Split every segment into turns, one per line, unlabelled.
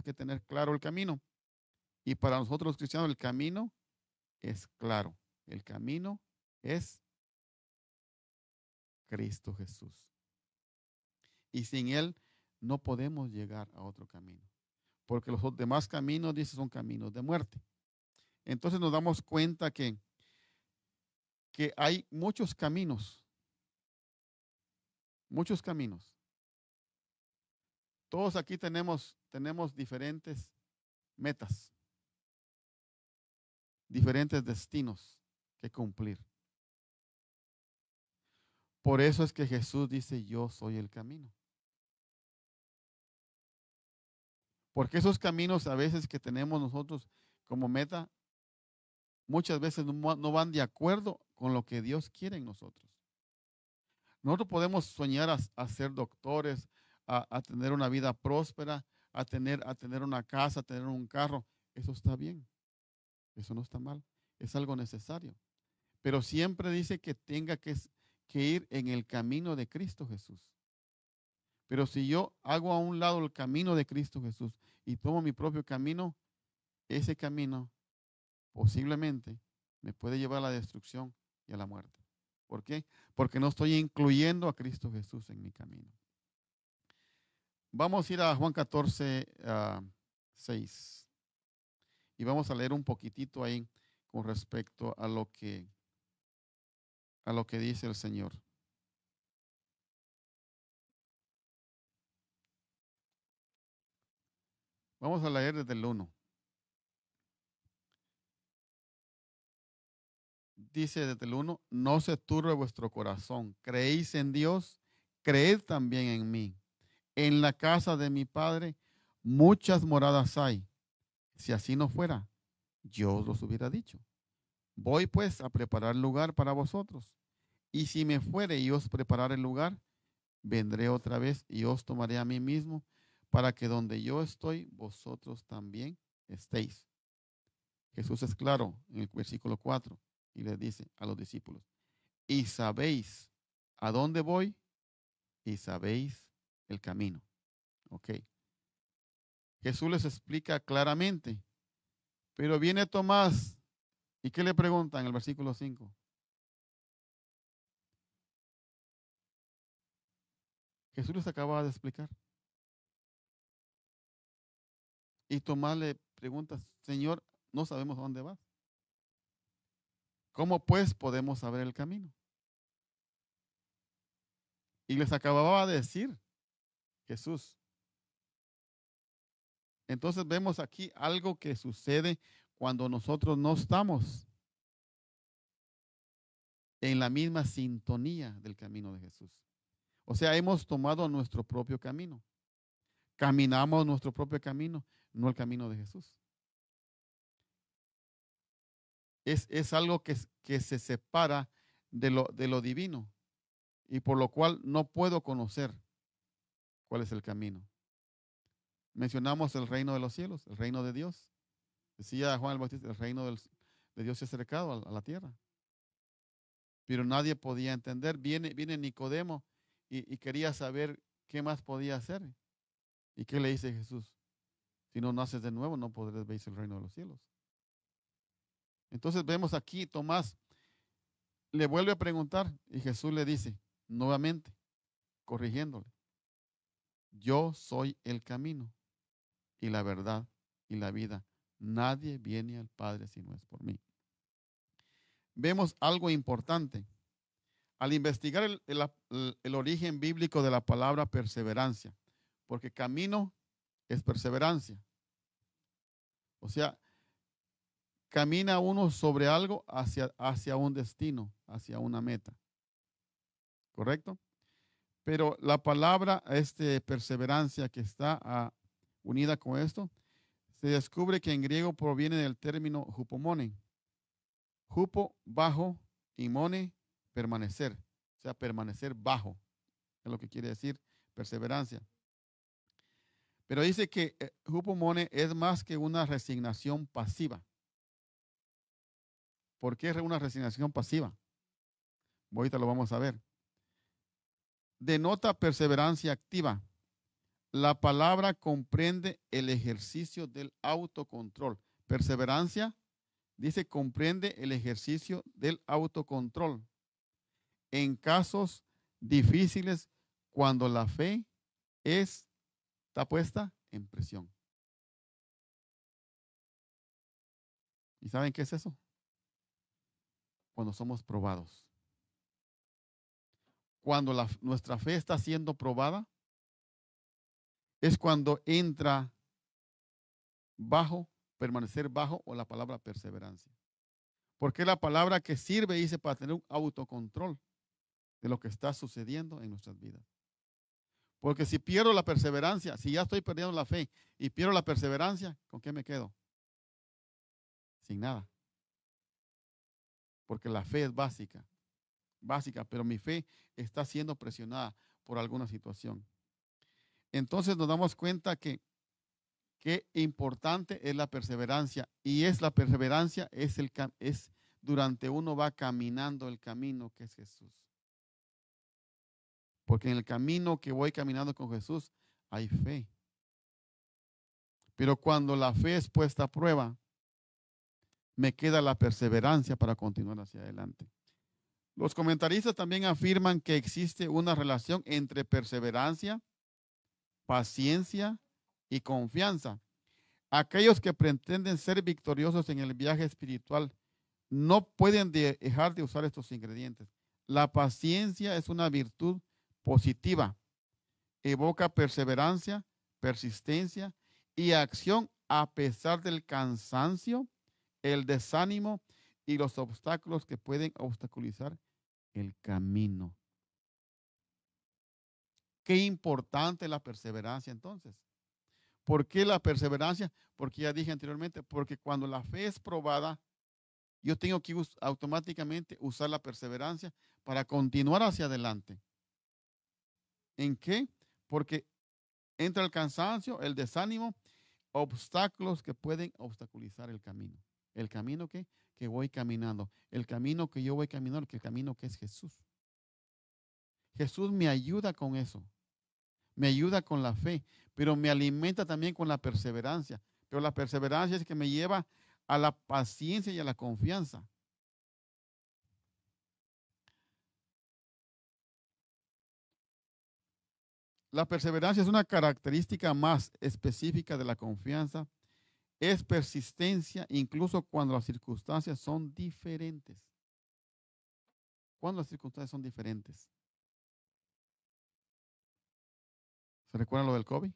que tener claro el camino. Y para nosotros los cristianos el camino es claro. El camino es Cristo Jesús. Y sin Él no podemos llegar a otro camino. Porque los demás caminos, dice, son caminos de muerte. Entonces nos damos cuenta que hay muchos caminos, muchos caminos. Todos aquí tenemos diferentes metas, diferentes destinos que cumplir. Por eso es que Jesús dice, yo soy el camino. Porque esos caminos a veces que tenemos nosotros como meta, muchas veces no van de acuerdo con lo que Dios quiere en nosotros. Nosotros podemos soñar a ser doctores, a tener una vida próspera, a tener una casa, a tener un carro. Eso está bien. Eso no está mal. Es algo necesario. Pero siempre dice que tenga que ir en el camino de Cristo Jesús. Pero si yo hago a un lado el camino de Cristo Jesús y tomo mi propio camino, ese camino posiblemente me puede llevar a la destrucción y a la muerte. ¿Por qué? Porque no estoy incluyendo a Cristo Jesús en mi camino. Vamos a ir a Juan 14, 6. Y vamos a leer un poquitito ahí con respecto a lo que dice el Señor. Vamos a leer desde el 1. Dice desde el 1, no se turbe vuestro corazón. Creéis en Dios, creed también en mí. En la casa de mi Padre muchas moradas hay. Si así no fuera, yo os los hubiera dicho. Voy pues a preparar lugar para vosotros. Y si me fuere y os preparar el lugar, vendré otra vez y os tomaré a mí mismo, para que donde yo estoy, vosotros también estéis. Jesús es claro en el versículo 4 y les dice a los discípulos, y sabéis a dónde voy y sabéis el camino. Ok. Jesús les explica claramente, pero viene Tomás y ¿qué le pregunta en el versículo 5? Jesús les acaba de explicar. Y Tomás le pregunta, Señor, no sabemos a dónde vas. ¿Cómo pues podemos saber el camino? Y les acababa de decir Jesús. Entonces vemos aquí algo que sucede cuando nosotros no estamos en la misma sintonía del camino de Jesús. O sea, hemos tomado nuestro propio camino. Caminamos nuestro propio camino, no el camino de Jesús. Es algo que se separa de lo divino y por lo cual no puedo conocer cuál es el camino. Mencionamos el reino de los cielos, el reino de Dios. Decía Juan el Bautista, el reino de Dios se ha acercado a la tierra. Pero nadie podía entender. Viene Nicodemo y quería saber qué más podía hacer. ¿Y qué le dice Jesús? Si no naces de nuevo, no podrás ver el reino de los cielos. Entonces vemos aquí, Tomás le vuelve a preguntar y Jesús le dice nuevamente, corrigiéndole, yo soy el camino y la verdad y la vida. Nadie viene al Padre si no es por mí. Vemos algo importante. Al investigar el origen bíblico de la palabra perseverancia, porque camino es perseverancia. O sea, camina uno sobre algo hacia un destino, hacia una meta. ¿Correcto? Pero la palabra perseverancia que está unida con esto, se descubre que en griego proviene del término hupomone. Hupo, bajo, y mone, permanecer. O sea, permanecer bajo. Es lo que quiere decir perseverancia. Pero dice que hupomone es más que una resignación pasiva. ¿Por qué es una resignación pasiva? Ahorita lo vamos a ver. Denota perseverancia activa. La palabra comprende el ejercicio del autocontrol. Perseverancia, dice, comprende el ejercicio del autocontrol en casos difíciles cuando la fe está puesta en presión. ¿Y saben qué es eso? Cuando somos probados. Cuando nuestra fe está siendo probada, es cuando entra bajo, permanecer bajo, o la palabra perseverancia. Porque es la palabra que sirve, dice, para tener un autocontrol de lo que está sucediendo en nuestras vidas. Porque si pierdo la perseverancia, si ya estoy perdiendo la fe y pierdo la perseverancia, ¿con qué me quedo? Sin nada. Porque la fe es básica, pero mi fe está siendo presionada por alguna situación. Entonces nos damos cuenta que qué importante es la perseverancia, y es la perseverancia es durante uno va caminando el camino que es Jesús. Porque en el camino que voy caminando con Jesús hay fe. Pero cuando la fe es puesta a prueba, me queda la perseverancia para continuar hacia adelante. Los comentaristas también afirman que existe una relación entre perseverancia, paciencia y confianza. Aquellos que pretenden ser victoriosos en el viaje espiritual no pueden dejar de usar estos ingredientes. La paciencia es una virtud positiva. Evoca perseverancia, persistencia y acción a pesar del cansancio, el desánimo y los obstáculos que pueden obstaculizar el camino. Qué importante la perseverancia entonces. ¿Por qué la perseverancia? Porque ya dije anteriormente, porque cuando la fe es probada, yo tengo que automáticamente usar la perseverancia para continuar hacia adelante. ¿En qué? Porque entra el cansancio, el desánimo, obstáculos que pueden obstaculizar el camino. El camino que voy caminando, el camino que yo voy caminando, el camino que es Jesús. Jesús me ayuda con eso, me ayuda con la fe, pero me alimenta también con la perseverancia. Pero la perseverancia es que me lleva a la paciencia y a la confianza. La perseverancia es una característica más específica de la confianza. Es persistencia incluso cuando las circunstancias son diferentes. Cuando las circunstancias son diferentes. ¿Se recuerdan lo del COVID?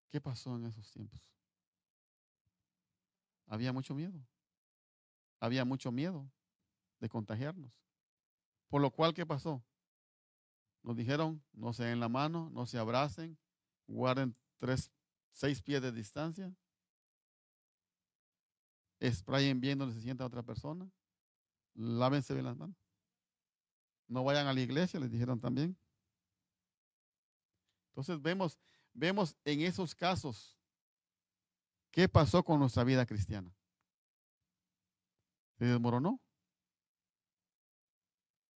¿Qué pasó en esos tiempos? Había mucho miedo. Había mucho miedo de contagiarnos. Por lo cual, ¿qué pasó? Nos dijeron, no se den la mano, no se abracen, guarden 6 pies de distancia, sprayen bien donde se sienta otra persona, lávense bien las manos. No vayan a la iglesia, les dijeron también. Entonces vemos en esos casos qué pasó con nuestra vida cristiana. Se desmoronó.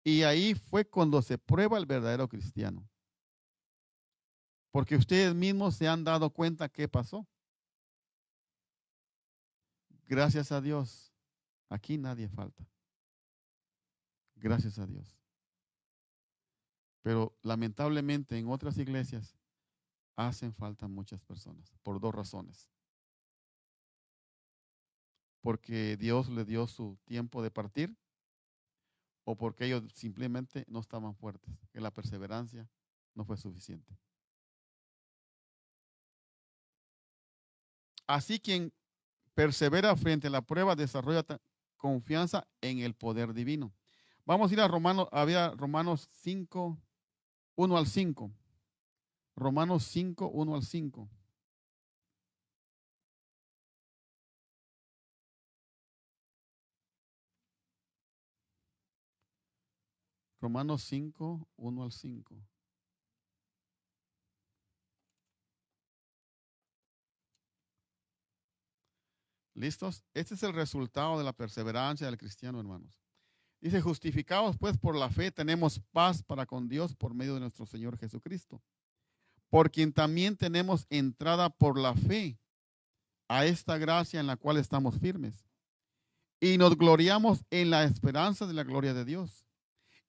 Y ahí fue cuando se prueba el verdadero cristiano. Porque ustedes mismos se han dado cuenta qué pasó. Gracias a Dios, aquí nadie falta. Gracias a Dios. Pero lamentablemente en otras iglesias hacen falta muchas personas por 2 razones. Porque Dios le dio su tiempo de partir, o porque ellos simplemente no estaban fuertes, que la perseverancia no fue suficiente. Así quien persevera frente a la prueba desarrolla confianza en el poder divino. Vamos a ir a Romanos 5, 1 al 5. Romanos 5, 1 al 5. Romanos 5, 1 al 5. ¿Listos? Este es el resultado de la perseverancia del cristiano, hermanos. Dice, justificados pues por la fe, tenemos paz para con Dios por medio de nuestro Señor Jesucristo, por quien también tenemos entrada por la fe a esta gracia en la cual estamos firmes. Y nos gloriamos en la esperanza de la gloria de Dios.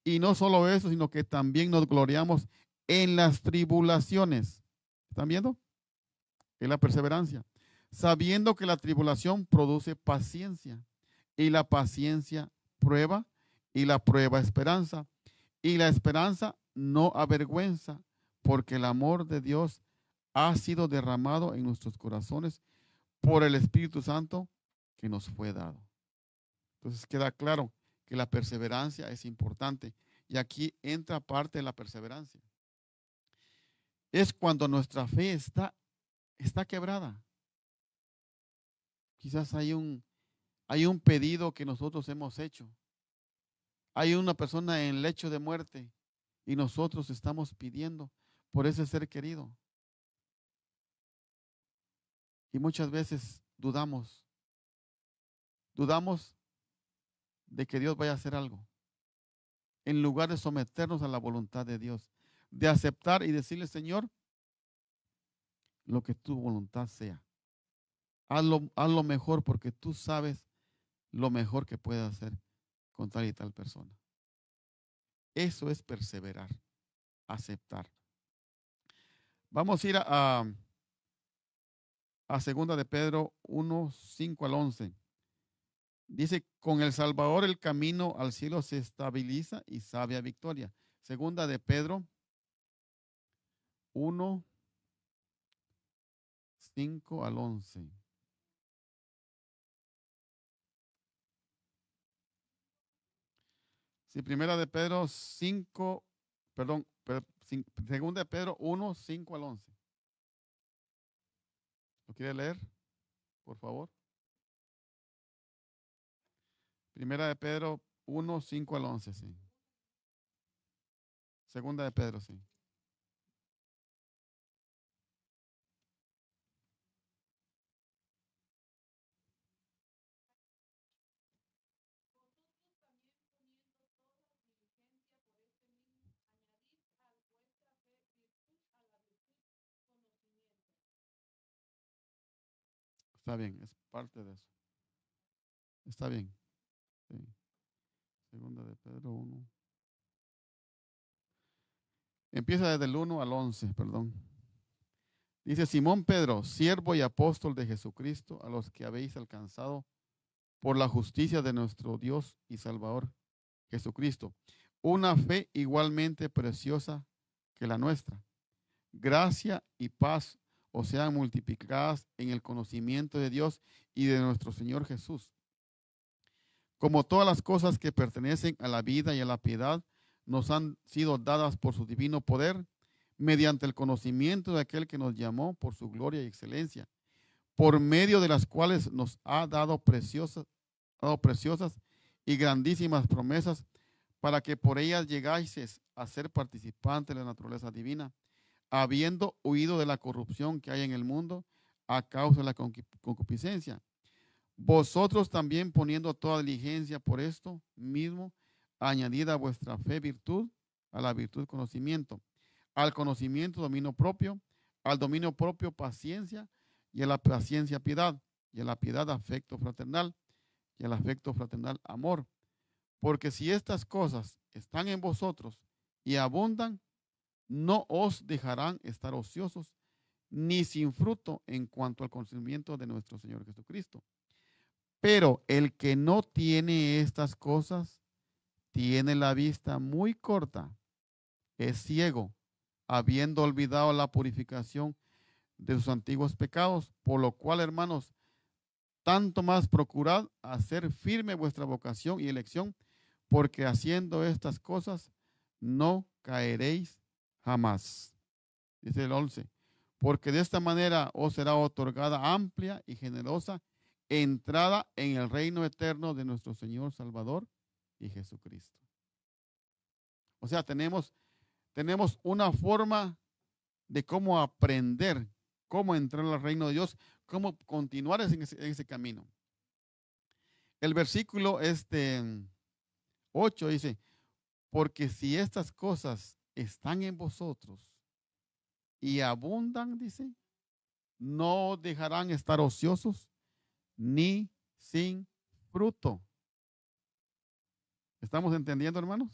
Y no solo eso, sino que también nos gloriamos en las tribulaciones. ¿Están viendo? Es la perseverancia. Sabiendo que la tribulación produce paciencia. Y la paciencia prueba. Y la prueba esperanza. Y la esperanza no avergüenza, porque el amor de Dios ha sido derramado en nuestros corazones por el Espíritu Santo que nos fue dado. Entonces queda claro que la perseverancia es importante. Y aquí entra parte de la perseverancia. Es cuando nuestra fe está quebrada. Quizás hay un pedido que nosotros hemos hecho. Hay una persona en lecho de muerte y nosotros estamos pidiendo por ese ser querido. Y muchas veces dudamos de que Dios vaya a hacer algo, en lugar de someternos a la voluntad de Dios, de aceptar y decirle, Señor, lo que tu voluntad sea. Hazlo mejor porque tú sabes lo mejor que puedes hacer con tal y tal persona. Eso es perseverar, aceptar. Vamos a ir a 2 de Pedro 1, 5 al 11. Dice, con el Salvador el camino al cielo se estabiliza y sabe a victoria. 2 de Pedro 1, 5 al 11. Sí, 1 de Pedro 5, perdón, 2 de Pedro 1, 5 al 11. ¿Lo quiere leer, por favor? 1 de Pedro 1, 5 al 11, sí. 2 de Pedro, sí. Está bien, es parte de eso. Está bien. Sí. 2 de Pedro 1. Empieza desde el 1 al 11, perdón. Dice Simón Pedro, siervo y apóstol de Jesucristo, a los que habéis alcanzado por la justicia de nuestro Dios y Salvador Jesucristo, una fe igualmente preciosa que la nuestra. Gracia y paz os sean multiplicadas en el conocimiento de Dios y de nuestro Señor Jesús. Como todas las cosas que pertenecen a la vida y a la piedad nos han sido dadas por su divino poder, mediante el conocimiento de aquel que nos llamó por su gloria y excelencia, por medio de las cuales nos ha dado preciosas y grandísimas promesas, para que por ellas llegáis a ser participantes de la naturaleza divina, habiendo huido de la corrupción que hay en el mundo a causa de la concupiscencia. Vosotros también poniendo toda diligencia por esto mismo, añadida a vuestra fe virtud, a la virtud conocimiento, al conocimiento dominio propio, al dominio propio paciencia, y a la paciencia piedad, y a la piedad afecto fraternal, y al afecto fraternal amor. Porque si estas cosas están en vosotros y abundan, no os dejarán estar ociosos ni sin fruto en cuanto al conocimiento de nuestro Señor Jesucristo. Pero el que no tiene estas cosas tiene la vista muy corta, es ciego, habiendo olvidado la purificación de sus antiguos pecados, por lo cual, hermanos, tanto más procurad hacer firme vuestra vocación y elección, porque haciendo estas cosas no caeréis jamás. Dice el 11, porque de esta manera os será otorgada amplia y generosa entrada en el reino eterno de nuestro Señor Salvador y Jesucristo. O sea, tenemos una forma de cómo aprender, cómo entrar al reino de Dios, cómo continuar en ese camino. El versículo 8 dice, porque si estas cosas están en vosotros y abundan, dice, no dejarán estar ociosos ni sin fruto. ¿Estamos entendiendo, hermanos?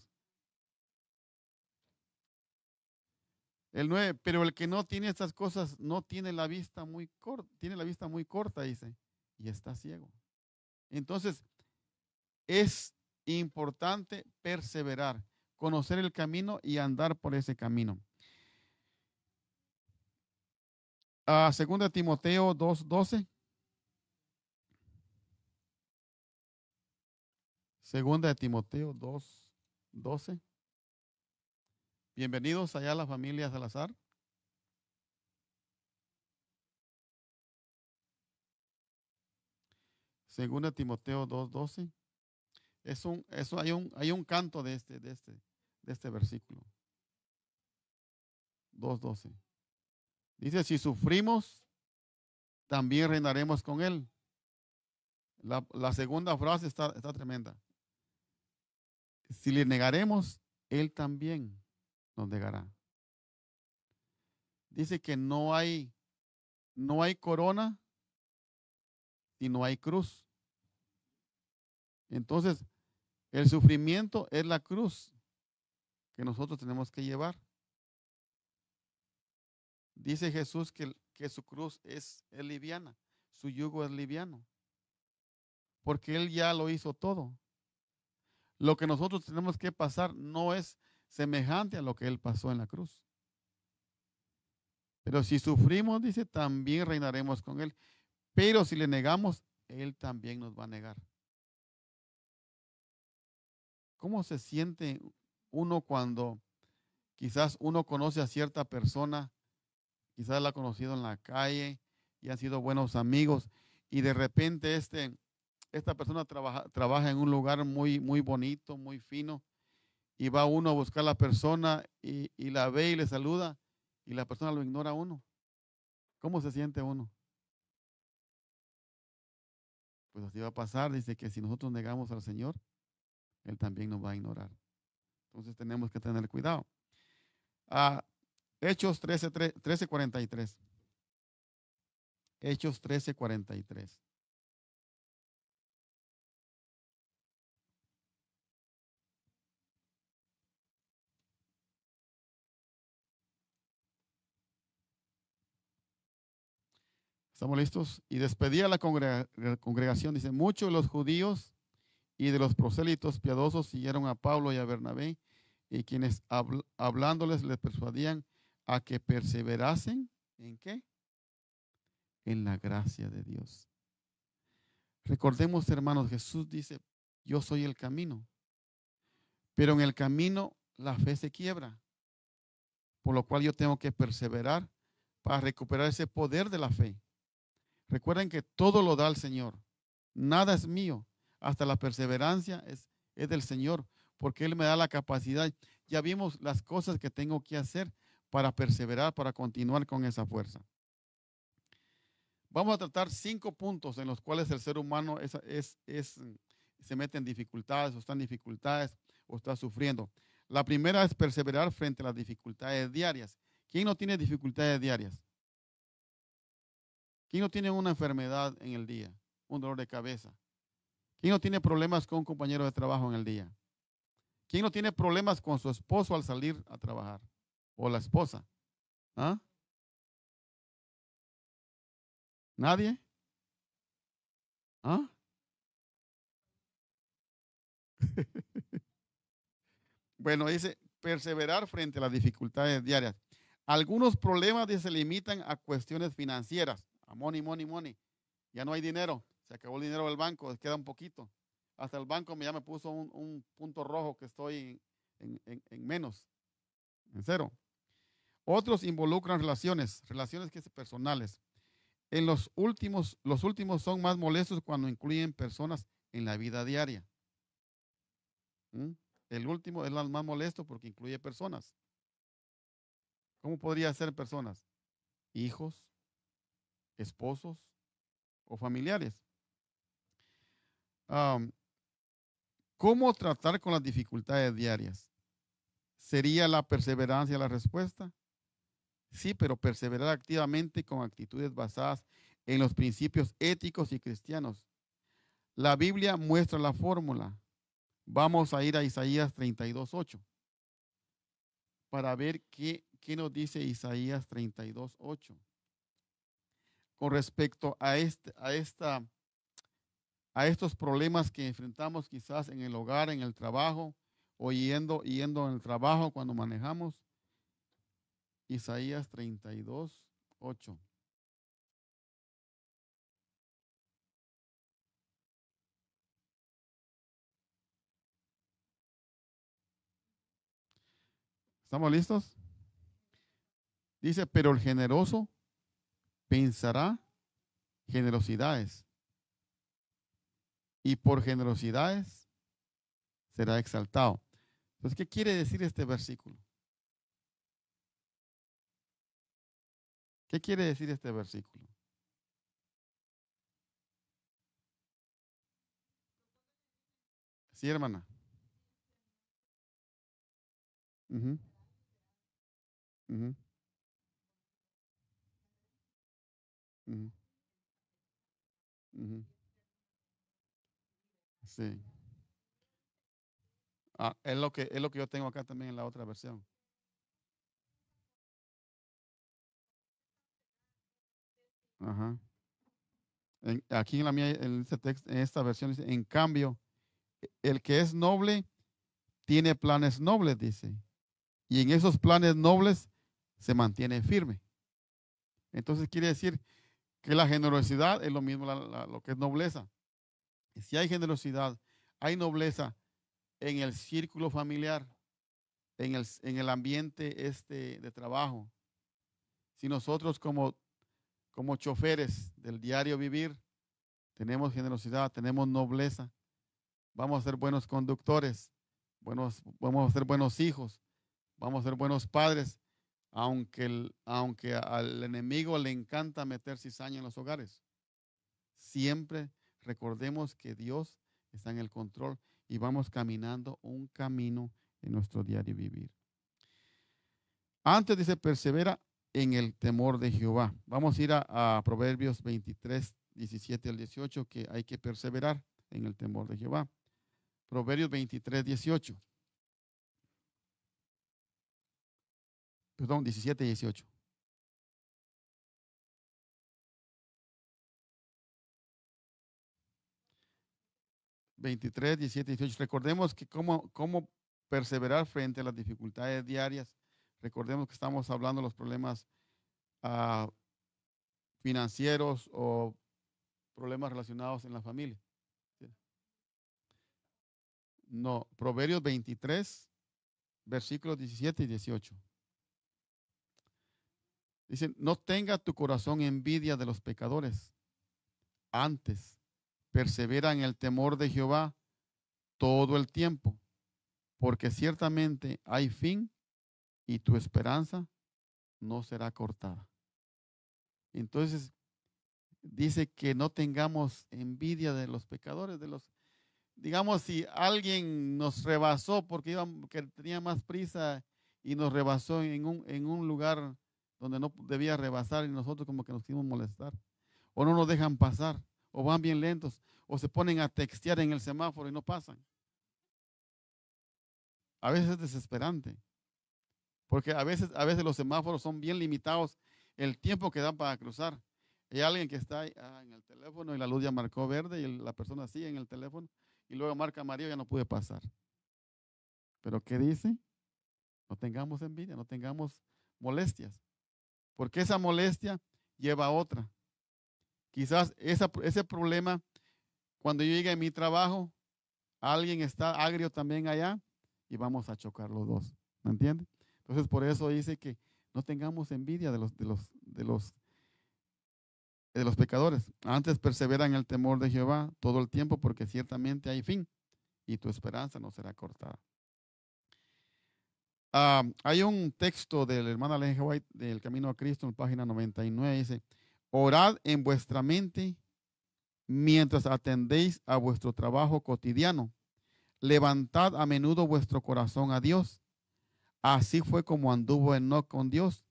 El 9, pero el que no tiene estas cosas no tiene la vista muy corta, tiene la vista muy corta, dice, y está ciego. Entonces, es importante perseverar, conocer el camino y andar por ese camino. Segunda Timoteo 2:12. Segunda de Timoteo 2:12. Bienvenidos allá a la familia Salazar. Segunda Timoteo 2:12. Hay un canto de este versículo. 2:12. Dice, si sufrimos, también reinaremos con él. La segunda frase está tremenda. Si le negaremos, él también nos negará. Dice que no hay corona si no hay cruz. Entonces, el sufrimiento es la cruz que nosotros tenemos que llevar. Dice Jesús que su cruz es liviana, su yugo es liviano, porque Él ya lo hizo todo. Lo que nosotros tenemos que pasar no es semejante a lo que Él pasó en la cruz. Pero si sufrimos, dice, también reinaremos con Él. Pero si le negamos, Él también nos va a negar. ¿Cómo se siente uno cuando quizás uno conoce a cierta persona, quizás la ha conocido en la calle y han sido buenos amigos y de repente esta persona trabaja en un lugar muy, muy bonito, muy fino y va uno a buscar a la persona y la ve y le saluda y la persona lo ignora a uno? ¿Cómo se siente uno? Pues así va a pasar. Dice que si nosotros negamos al Señor, Él también nos va a ignorar. Entonces tenemos que tener cuidado. Hechos 13:43. Hechos 13:43. ¿Estamos listos? Y despedía a la congregación. Dice, muchos de los judíos y de los prosélitos piadosos siguieron a Pablo y a Bernabé, y quienes hablándoles les persuadían a que perseverasen. ¿En qué? En la gracia de Dios. Recordemos, hermanos, Jesús dice, yo soy el camino. Pero en el camino la fe se quiebra, por lo cual yo tengo que perseverar para recuperar ese poder de la fe. Recuerden que todo lo da el Señor. Nada es mío. Hasta la perseverancia es del Señor, porque Él me da la capacidad. Ya vimos las cosas que tengo que hacer para perseverar, para continuar con esa fuerza. Vamos a tratar 5 puntos en los cuales el ser humano se mete en dificultades o está en dificultades o está sufriendo. La primera es perseverar frente a las dificultades diarias. ¿Quién no tiene dificultades diarias? ¿Quién no tiene una enfermedad en el día? Un dolor de cabeza. ¿Quién no tiene problemas con un compañero de trabajo en el día? ¿Quién no tiene problemas con su esposo al salir a trabajar? ¿O la esposa? ¿Ah? ¿Nadie? ¿Ah? Bueno, dice, perseverar frente a las dificultades diarias. Algunos problemas se limitan a cuestiones financieras. A money, money, money. Ya no hay dinero. Se acabó el dinero del banco. Queda un poquito. Hasta el banco ya me puso un punto rojo que estoy en menos, en cero. Otros involucran relaciones que son personales. Los últimos son más molestos cuando incluyen personas en la vida diaria. ¿Mm? El último es el más molesto porque incluye personas. ¿Cómo podría ser personas? Hijos, esposos o familiares. ¿Cómo tratar con las dificultades diarias? ¿Sería la perseverancia la respuesta? Sí, pero perseverar activamente con actitudes basadas en los principios éticos y cristianos. La Biblia muestra la fórmula. Vamos a ir a Isaías 32:8 para ver qué nos dice Isaías 32:8 con respecto a estos problemas que enfrentamos quizás en el hogar, en el trabajo, o yendo en el trabajo cuando manejamos. Isaías 32:8. ¿Estamos listos? Dice, pero el generoso pensará generosidades y por generosidades será exaltado. Entonces, ¿qué quiere decir este versículo? ¿Qué quiere decir este versículo? Sí, hermana. Ujú, ujú, ujú, ujú. Sí. Ah, es lo que yo tengo acá también en la otra versión. Ajá. Aquí en la mía, en este texto, en esta versión dice, en cambio, el que es noble tiene planes nobles, dice. Y en esos planes nobles se mantiene firme. Entonces quiere decir que la generosidad es lo mismo lo que es nobleza. Y si hay generosidad, hay nobleza en el círculo familiar, en el ambiente de trabajo. Si nosotros como choferes del diario vivir tenemos generosidad, tenemos nobleza, vamos a ser buenos conductores, vamos a ser buenos hijos, vamos a ser buenos padres, aunque al enemigo le encanta meter cizaña en los hogares. Siempre recordemos que Dios está en el control y vamos caminando un camino en nuestro diario vivir. Antes dice, persevera en el temor de Jehová. Vamos a ir a Proverbios 23, 17 al 18, que hay que perseverar en el temor de Jehová. Proverbios 23, 18. Perdón, 17, 18. 23, 17, 18. Recordemos que cómo perseverar frente a las dificultades diarias. Recordemos que estamos hablando de los problemas uh, financieros o problemas relacionados en la familia. No, Proverbios 23, versículos 17 y 18. Dicen, no tenga tu corazón envidia de los pecadores. Antes, persevera en el temor de Jehová todo el tiempo, porque ciertamente hay fin y tu esperanza no será cortada. Entonces, dice que no tengamos envidia de los pecadores, digamos, si alguien nos rebasó que tenía más prisa y nos rebasó en un lugar donde no debía rebasar y nosotros como que nos quisimos molestar, o no nos dejan pasar, o van bien lentos, o se ponen a textear en el semáforo y no pasan. A veces es desesperante, porque a veces los semáforos son bien limitados el tiempo que dan para cruzar. Hay alguien que está ahí, en el teléfono y la luz ya marcó verde y la persona sigue en el teléfono y luego marca amarillo y ya no pude pasar. Pero ¿qué dice? No tengamos envidia, no tengamos molestias, porque esa molestia lleva a otra. Quizás ese problema, cuando yo llegue a mi trabajo, alguien está agrio también allá y vamos a chocar los dos. ¿Me entiende? Entonces, por eso dice que no tengamos envidia de los pecadores. Antes persevera en el temor de Jehová todo el tiempo, porque ciertamente hay fin y tu esperanza no será cortada. Hay un texto del hermano Ellen G. White del Camino a Cristo en página 99, dice, orad en vuestra mente mientras atendéis a vuestro trabajo cotidiano. levantad a menudo vuestro corazón a Dios. Así fue como anduvo Enoc con Dios.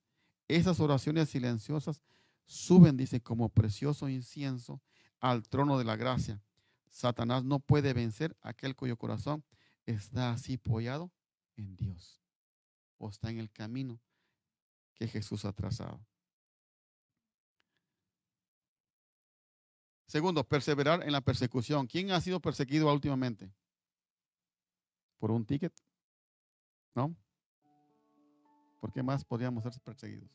Esas oraciones silenciosas suben, dice, como precioso incienso al trono de la gracia. Satanás no puede vencer a aquel cuyo corazón está así apoyado en Dios o está en el camino que Jesús ha trazado. Segundo, perseverar en la persecución. ¿Quién ha sido perseguido últimamente? ¿Por un ticket? ¿No? ¿Por qué más podríamos ser perseguidos?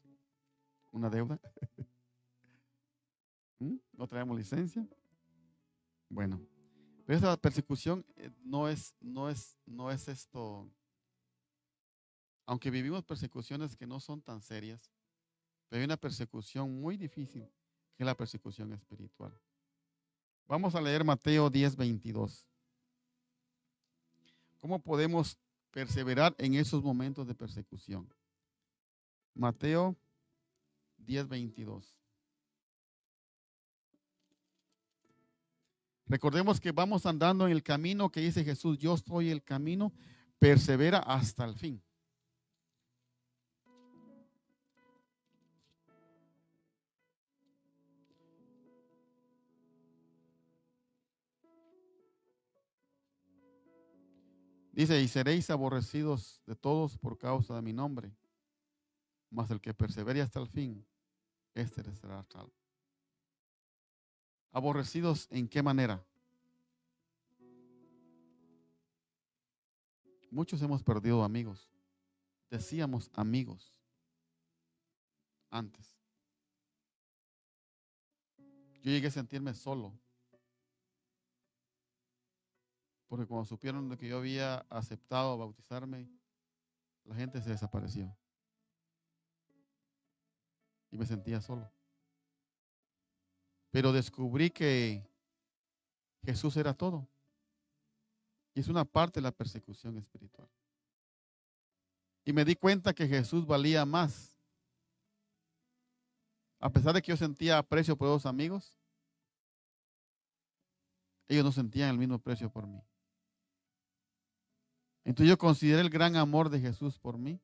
¿Una deuda? ¿No traemos licencia? Bueno, pero esa persecución no es esto. Aunque vivimos persecuciones que no son tan serias, pero hay una persecución muy difícil, que es la persecución espiritual. Vamos a leer Mateo 10:22. ¿Cómo podemos perseverar en esos momentos de persecución? Mateo 10:22. Recordemos que vamos andando en el camino que dice Jesús, yo soy el camino, persevera hasta el fin. Dice, y seréis aborrecidos de todos por causa de mi nombre, mas el que persevere hasta el fin, este será salvo. ¿Aborrecidos en qué manera? Muchos hemos perdido amigos. Decíamos amigos antes. Yo llegué a sentirme solo, porque cuando supieron de que yo había aceptado bautizarme, la gente se desapareció y me sentía solo. Pero descubrí que Jesús era todo y es una parte de la persecución espiritual. Y me di cuenta que Jesús valía más. A pesar de que yo sentía aprecio por los amigos, ellos no sentían el mismo aprecio por mí. Entonces yo consideré el gran amor de Jesús por mí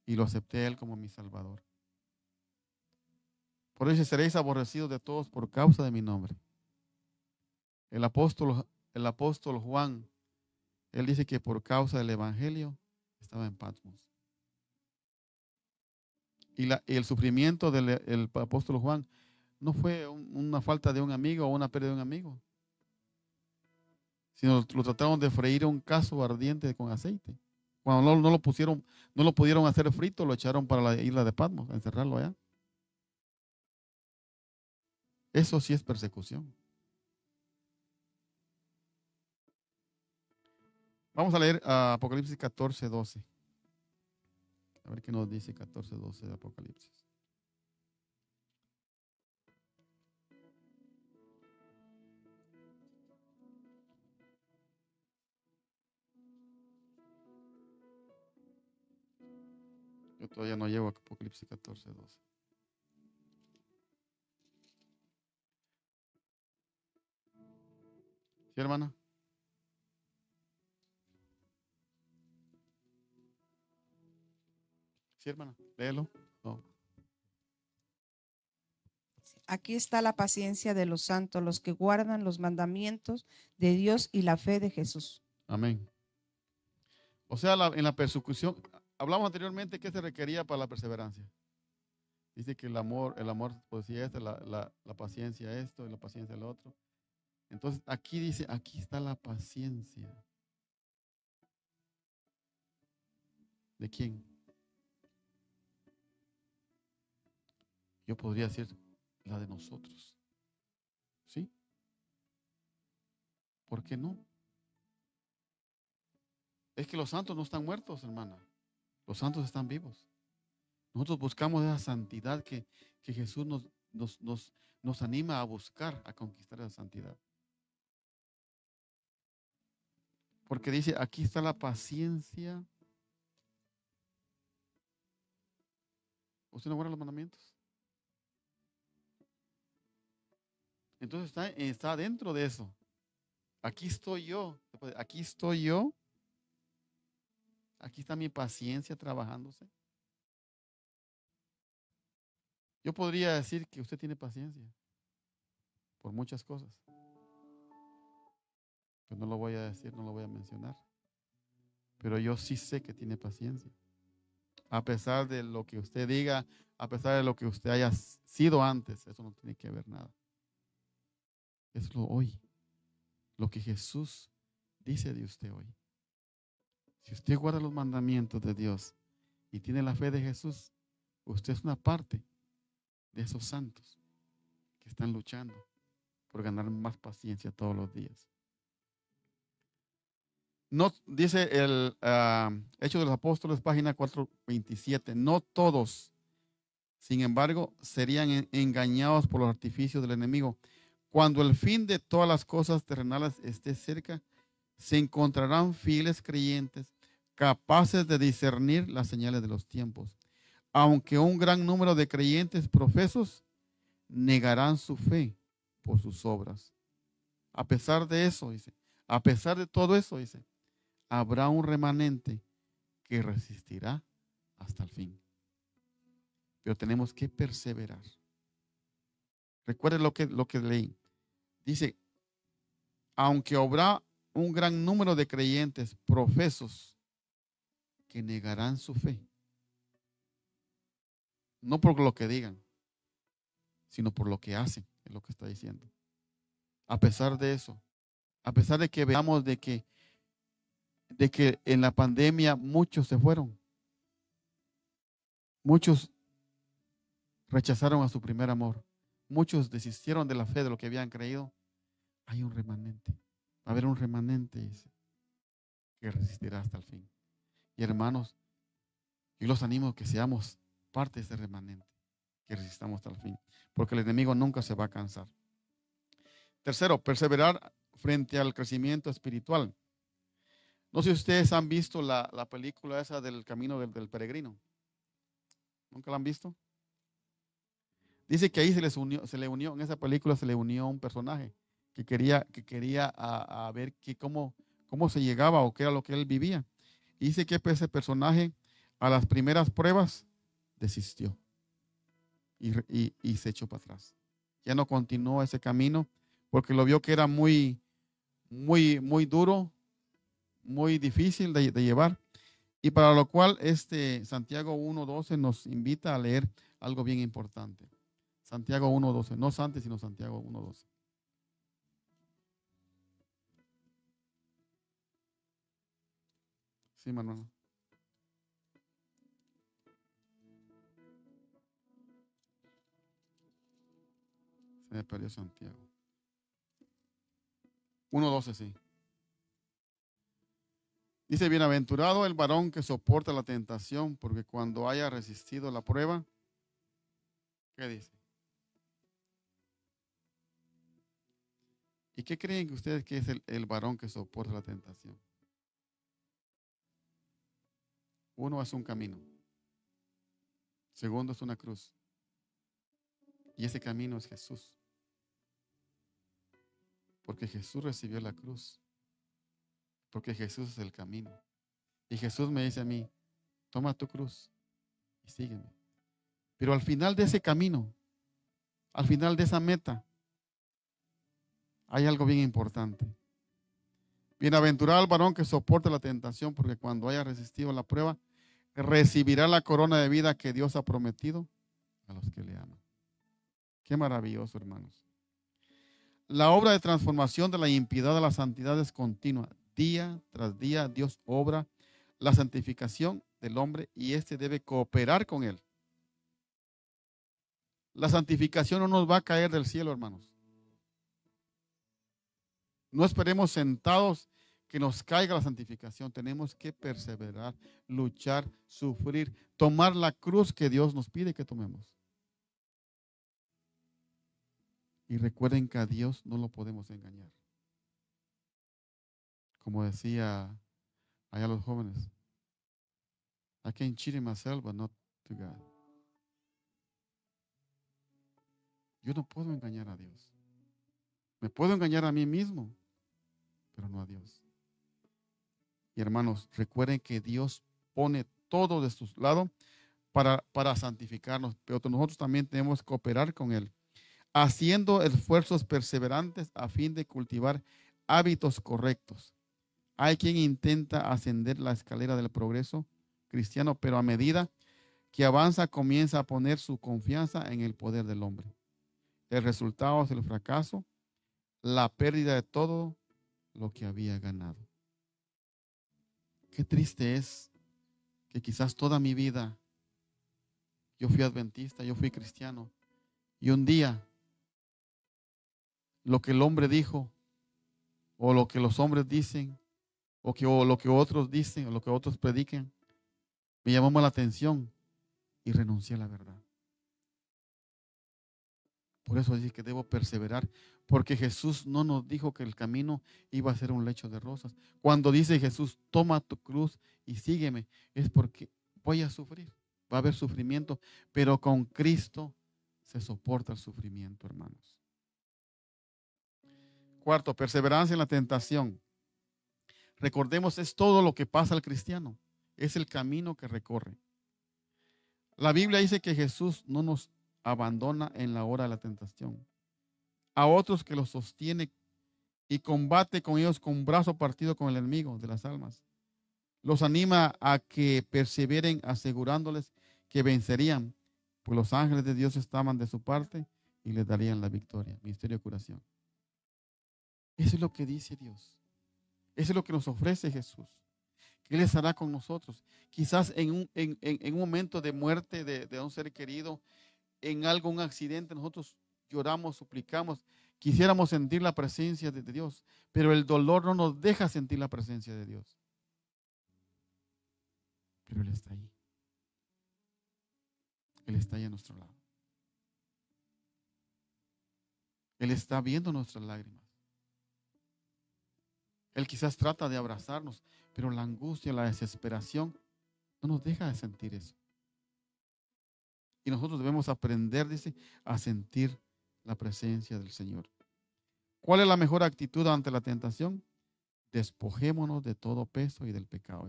y lo acepté a Él como mi Salvador. Por eso seréis aborrecidos de todos por causa de mi nombre. El apóstol Juan, él dice que por causa del Evangelio estaba en Patmos. Y el sufrimiento del apóstol Juan no fue una falta de un amigo o una pérdida de un amigo, sino lo trataron de freír un cazo ardiente con aceite. Cuando no lo pudieron hacer frito, lo echaron para la isla de Patmos, a encerrarlo allá. Eso sí es persecución. Vamos a leer Apocalipsis 14:12. A ver qué nos dice 14:12 de Apocalipsis. Yo todavía no llego a Apocalipsis 14:12. ¿Sí, hermana? Sí, hermana. Léelo. No.
Aquí está la paciencia de los santos, los que guardan los mandamientos de Dios y la fe de Jesús.
Amén. O sea, en la persecución, hablamos anteriormente que se requería para la perseverancia. Dice que el amor, pues sí, la paciencia esto y la paciencia el otro. Entonces, aquí dice, aquí está la paciencia. ¿De quién? Yo podría decir la de nosotros. ¿Sí? ¿Por qué no? Es que los santos no están muertos, hermana. Los santos están vivos. Nosotros buscamos esa santidad que Jesús nos anima a buscar, a conquistar esa santidad. Porque dice, aquí está la paciencia. ¿Usted no guarda los mandamientos? Entonces está dentro de eso. Aquí estoy yo. Aquí estoy yo. Aquí está mi paciencia trabajándose. Yo podría decir que usted tiene paciencia por muchas cosas. Pero no lo voy a decir, no lo voy a mencionar. Pero yo sí sé que tiene paciencia. A pesar de lo que usted diga, a pesar de lo que usted haya sido antes, eso no tiene que ver nada. Es lo hoy, lo que Jesús dice de usted hoy. Si usted guarda los mandamientos de Dios y tiene la fe de Jesús, usted es una parte de esos santos que están luchando por ganar más paciencia todos los días. No, dice el Hechos de los Apóstoles, página 427, no todos, sin embargo, serían engañados por los artificios del enemigo. Cuando el fin de todas las cosas terrenales esté cerca, se encontrarán fieles creyentes capaces de discernir las señales de los tiempos. Aunque un gran número de creyentes profesos negarán su fe por sus obras. A pesar de eso, dice, a pesar de todo eso, dice, habrá un remanente que resistirá hasta el fin. Pero tenemos que perseverar. Recuerde lo que leí. Dice, aunque habrá un gran número de creyentes profesos que negarán su fe, no por lo que digan, sino por lo que hacen, es lo que está diciendo. A pesar de eso, a pesar de que veamos de que en la pandemia muchos se fueron, muchos rechazaron a su primer amor, muchos desistieron de la fe de lo que habían creído, hay un remanente, va a haber un remanente, dice, que resistirá hasta el fin. Y hermanos, yo los animo a que seamos parte de ese remanente, que resistamos hasta el fin, porque el enemigo nunca se va a cansar. Tercero, perseverar frente al crecimiento espiritual. No sé si ustedes han visto la película esa del camino del peregrino. ¿Nunca la han visto? Dice que ahí se le unió, en esa película se le unió un personaje que quería a ver cómo se llegaba o qué era lo que él vivía. Y dice que ese personaje a las primeras pruebas desistió y se echó para atrás. Ya no continuó ese camino porque lo vio que era muy, muy, muy duro, muy difícil de llevar. Y para lo cual Santiago 1:12 nos invita a leer algo bien importante. Santiago 1:12, no Santi, sino Santiago 1:12. Sí, Manuel. Se me perdió Santiago. 1:12, sí. Dice, bienaventurado el varón que soporta la tentación, porque cuando haya resistido la prueba, ¿qué dice? ¿Y qué creen que ustedes que es el varón que soporta la tentación? Uno es un camino. Segundo es una cruz. Y ese camino es Jesús. Porque Jesús recibió la cruz. Porque Jesús es el camino. Y Jesús me dice a mí, toma tu cruz y sígueme. Pero al final de ese camino, al final de esa meta, hay algo bien importante. Bienaventurado el varón que soporta la tentación, porque cuando haya resistido la prueba, recibirá la corona de vida que Dios ha prometido a los que le aman. Qué maravilloso, hermanos. La obra de transformación de la impiedad a la santidad es continua. Día tras día Dios obra la santificación del hombre y éste debe cooperar con él. La santificación no nos va a caer del cielo, hermanos. No esperemos sentados que nos caiga la santificación. Tenemos que perseverar, luchar, sufrir, tomar la cruz que Dios nos pide que tomemos. Y recuerden que a Dios no lo podemos engañar. Como decía allá los jóvenes, I can cheat myself, but not to God. Yo no puedo engañar a Dios. Me puedo engañar a mí mismo, pero no a Dios. Y hermanos, recuerden que Dios pone todo de su lado para santificarnos, pero nosotros también tenemos que cooperar con Él, haciendo esfuerzos perseverantes a fin de cultivar hábitos correctos. Hay quien intenta ascender la escalera del progreso cristiano, pero a medida que avanza comienza a poner su confianza en el poder del hombre. El resultado es el fracaso, la pérdida de todo lo que había ganado. Qué triste es que quizás toda mi vida yo fui adventista, yo fui cristiano, y un día lo que el hombre dijo, o lo que los hombres dicen, o lo que otros dicen, o lo que otros prediquen, me llamó la atención y renuncié a la verdad. Por eso dice que debo perseverar, porque Jesús no nos dijo que el camino iba a ser un lecho de rosas. Cuando dice Jesús, toma tu cruz y sígueme, es porque voy a sufrir, va a haber sufrimiento, pero con Cristo se soporta el sufrimiento, hermanos. Cuarto, perseverancia en la tentación. Recordemos, es todo lo que pasa al cristiano, es el camino que recorre. La Biblia dice que Jesús no nos abandona en la hora de la tentación. A otros que los sostiene y combate con ellos con brazo partido con el enemigo de las almas. Los anima a que perseveren asegurándoles que vencerían, pues los ángeles de Dios estaban de su parte y les darían la victoria. Misterio de curación. Eso es lo que dice Dios. Eso es lo que nos ofrece Jesús. ¿Qué Él estará con nosotros? Quizás en un momento de muerte de un ser querido, en algún accidente, nosotros lloramos, suplicamos, quisiéramos sentir la presencia de Dios, pero el dolor no nos deja sentir la presencia de Dios. Pero Él está ahí. Él está ahí a nuestro lado. Él está viendo nuestras lágrimas. Él quizás trata de abrazarnos, pero la angustia, la desesperación no nos deja de sentir eso. Y nosotros debemos aprender, dice, a sentir la presencia del Señor. ¿Cuál es la mejor actitud ante la tentación? Despojémonos de todo peso y del pecado.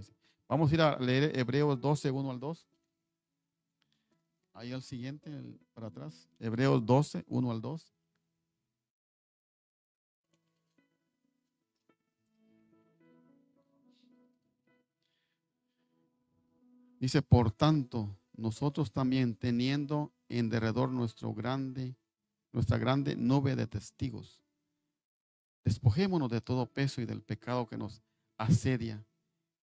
Vamos a ir a leer Hebreos 12, 1 al 2. Ahí al siguiente, para atrás. Hebreos 12, 1 al 2. Dice, por tanto, nosotros también teniendo en derredor nuestra grande nube de testigos, despojémonos de todo peso y del pecado que nos asedia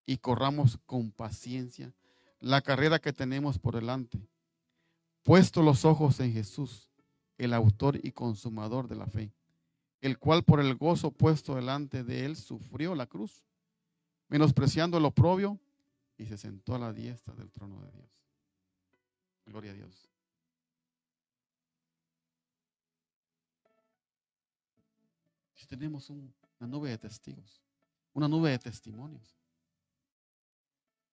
y corramos con paciencia la carrera que tenemos por delante, puesto los ojos en Jesús, el autor y consumador de la fe, el cual por el gozo puesto delante de él sufrió la cruz, menospreciando el oprobio, y se sentó a la diestra del trono de Dios. Gloria a Dios. Si tenemos una nube de testigos, una nube de testimonios.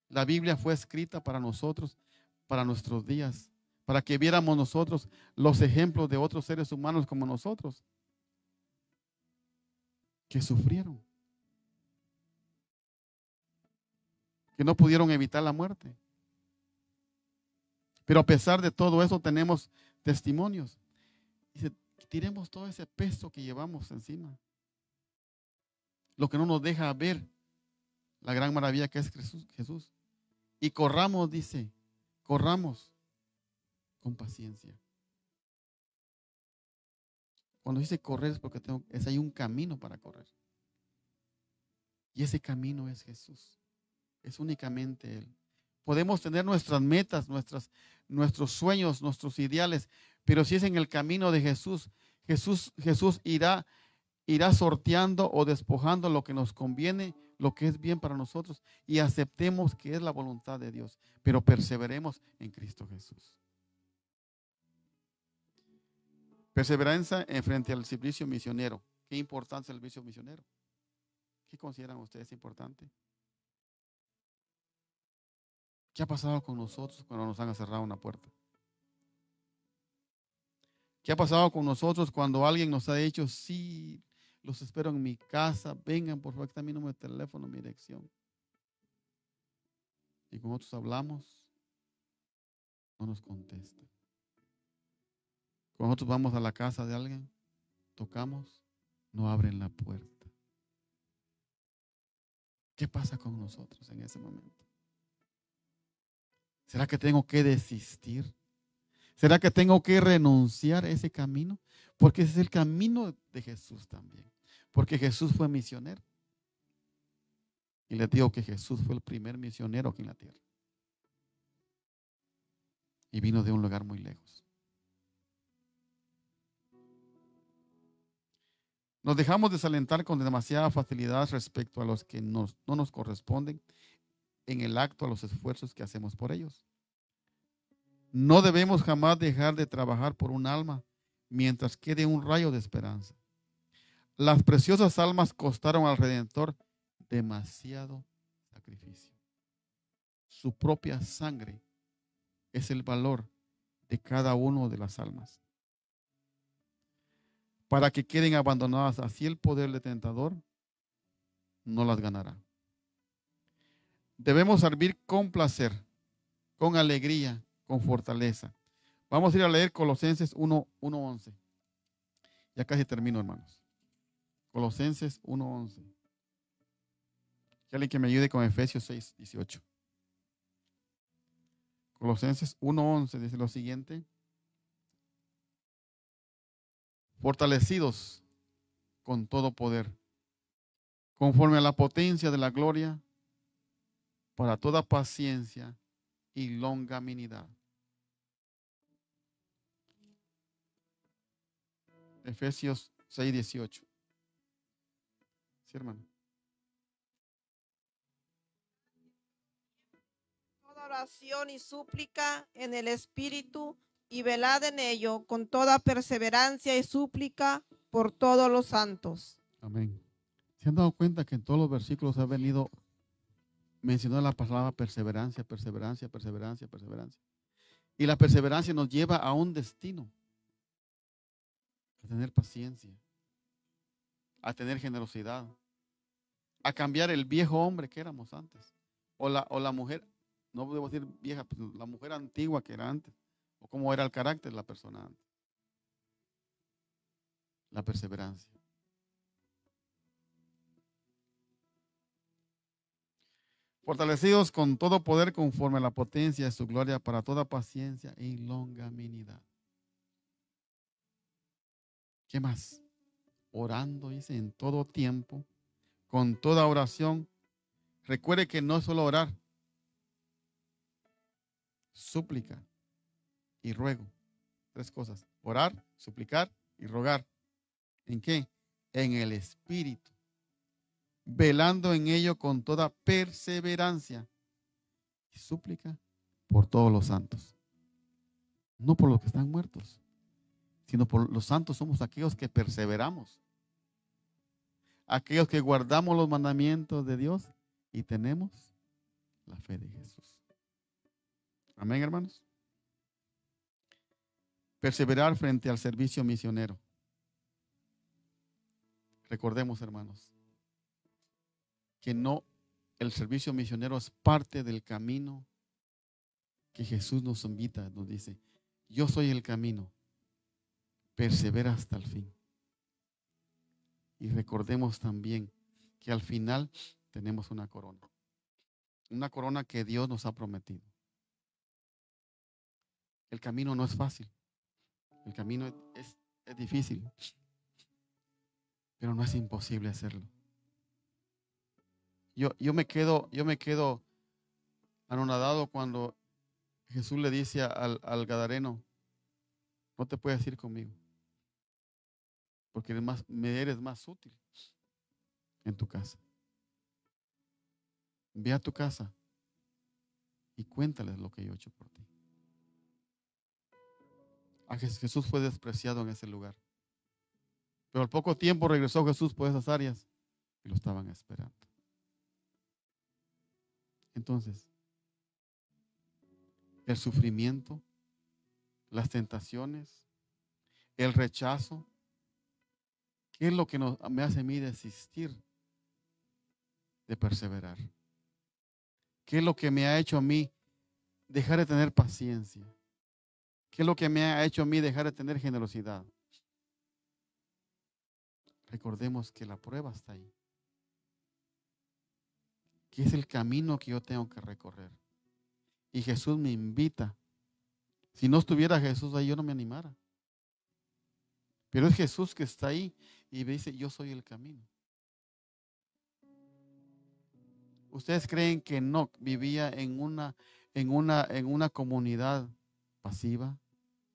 La Biblia fue escrita para nosotros, para nuestros días, para que viéramos nosotros los ejemplos de otros seres humanos como nosotros, que sufrieron, que no pudieron evitar la muerte. Pero a pesar de todo eso tenemos testimonios. Dice, tiremos todo ese peso que llevamos encima. Lo que no nos deja ver la gran maravilla que es Jesús. Y corramos, dice, corramos con paciencia. Cuando dice correr es porque hay un camino para correr. Y ese camino es Jesús. Es únicamente Él. Podemos tener nuestras metas, nuestros sueños, nuestros ideales, pero si es en el camino de Jesús, Jesús irá sorteando o despojando lo que nos conviene, lo que es bien para nosotros, y aceptemos que es la voluntad de Dios, pero perseveremos en Cristo Jesús. Perseverancia en frente al servicio misionero. ¿Qué importancia es el servicio misionero? ¿Qué consideran ustedes importante? ¿Qué ha pasado con nosotros cuando nos han cerrado una puerta? ¿Qué ha pasado con nosotros cuando alguien nos ha dicho, sí, los espero en mi casa, vengan por favor, aquí está mi número de teléfono, mi dirección. Y cuando nosotros hablamos, no nos contestan. Cuando nosotros vamos a la casa de alguien, tocamos, no abren la puerta. ¿Qué pasa con nosotros en ese momento? ¿Será que tengo que desistir? ¿Será que tengo que renunciar a ese camino? Porque ese es el camino de Jesús también. Porque Jesús fue misionero. Y les digo que Jesús fue el primer misionero aquí en la tierra. Y vino de un lugar muy lejos. Nos dejamos desalentar con demasiada facilidad respecto a los que no nos corresponden en el acto a los esfuerzos que hacemos por ellos. No debemos jamás dejar de trabajar por un alma mientras quede un rayo de esperanza. Las preciosas almas costaron al Redentor demasiado sacrificio. Su propia sangre es el valor de cada uno de las almas. Para que queden abandonadas, así el poder del tentador no las ganará. Debemos servir con placer, con alegría, con fortaleza. Vamos a ir a leer Colosenses 1:11. Ya casi termino, hermanos. Colosenses 1:11. Que alguien que me ayude con Efesios 6:18. Colosenses 1:11 dice lo siguiente. Fortalecidos con todo poder, conforme a la potencia de la gloria, para toda paciencia y longanimidad. Efesios 6:18. Sí, hermano.
Toda oración y súplica en el Espíritu, y velad en ello con toda perseverancia y súplica por todos los santos.
Amén. ¿Se han dado cuenta que en todos los versículos ha venido mencionando la palabra perseverancia, perseverancia, perseverancia, perseverancia? Y la perseverancia nos lleva a un destino, a tener paciencia, a tener generosidad, a cambiar el viejo hombre que éramos antes, o la mujer, no debo decir vieja, pero la mujer antigua que era antes, o cómo era el carácter de la persona antes. La perseverancia. Fortalecidos con todo poder conforme a la potencia de su gloria para toda paciencia y longanimidad. ¿Qué más? Orando, dice, en todo tiempo, con toda oración. Recuerde que no es solo orar, súplica y ruego. Tres cosas: orar, suplicar y rogar. ¿En qué? En el Espíritu. Velando en ello con toda perseverancia y súplica por todos los santos. No por los que están muertos, sino por los santos. Somos aquellos que perseveramos, aquellos que guardamos los mandamientos de Dios y tenemos la fe de Jesús. Amén, hermanos. Perseverar frente al servicio misionero. Recordemos, hermanos, que el servicio misionero es parte del camino que Jesús nos invita, nos dice: yo soy el camino, persevera hasta el fin. Y recordemos también que al final tenemos una corona que Dios nos ha prometido. El camino no es fácil, el camino es difícil, pero no es imposible hacerlo. Yo me quedo anonadado cuando Jesús le dice al gadareno: no te puedes ir conmigo, porque me eres más útil en tu casa. Ve a tu casa y cuéntales lo que yo he hecho por ti. Jesús fue despreciado en ese lugar, pero al poco tiempo regresó Jesús por esas áreas y lo estaban esperando. Entonces, el sufrimiento, las tentaciones, el rechazo, ¿Qué es lo que me hace a mí desistir de perseverar? ¿Qué es lo que me ha hecho a mí dejar de tener paciencia? ¿Qué es lo que me ha hecho a mí dejar de tener generosidad? Recordemos que la prueba está ahí. Que es el camino que yo tengo que recorrer. Y Jesús me invita. Si no estuviera Jesús ahí, yo no me animara. Pero es Jesús que está ahí y me dice, yo soy el camino. ¿Ustedes creen que Enoc vivía en una comunidad pasiva,